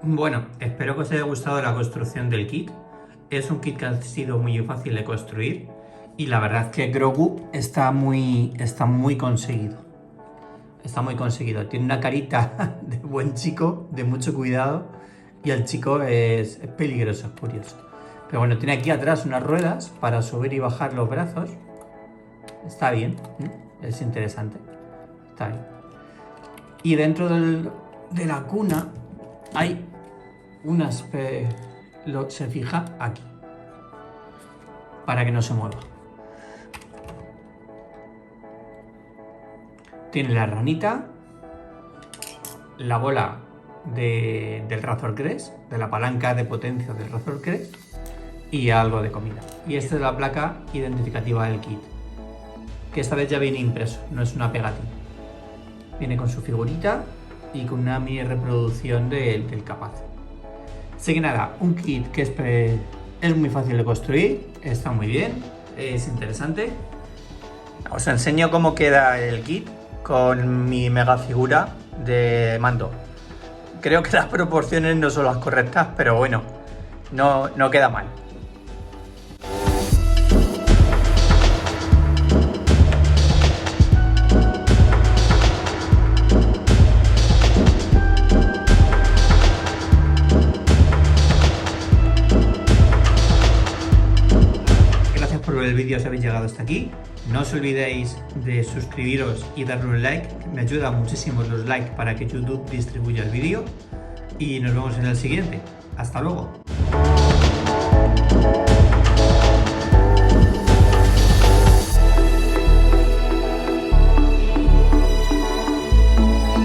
Bueno, espero que os haya gustado la construcción del kit. Es un kit que ha sido muy fácil de construir y la verdad es que Grogu está muy conseguido. Está muy conseguido. Tiene una carita de buen chico, de mucho cuidado, y el chico es peligroso, es curioso. Pero bueno, tiene aquí atrás unas ruedas para subir y bajar los brazos. Está bien, es interesante. Está bien. Y dentro de la cuna hay unas... se fija aquí, para que no se mueva. Tiene la ranita, la bola del Razor Crest, de la palanca de potencia del Razor Crest y algo de comida. Y esta es la placa identificativa del kit, que esta vez ya viene impreso, no es una pegatina. Viene con su figurita y con una mini reproducción del capaz. Así que nada, un kit que es muy fácil de construir, está muy bien, es interesante. Os enseño cómo queda el kit con mi mega figura de mando. Creo que las proporciones no son las correctas, pero bueno, no queda mal. Gracias por ver el vídeo si habéis llegado hasta aquí. No os olvidéis de suscribiros y darle un like, me ayuda muchísimo los likes para que YouTube distribuya el vídeo. Y nos vemos en el siguiente. Hasta luego.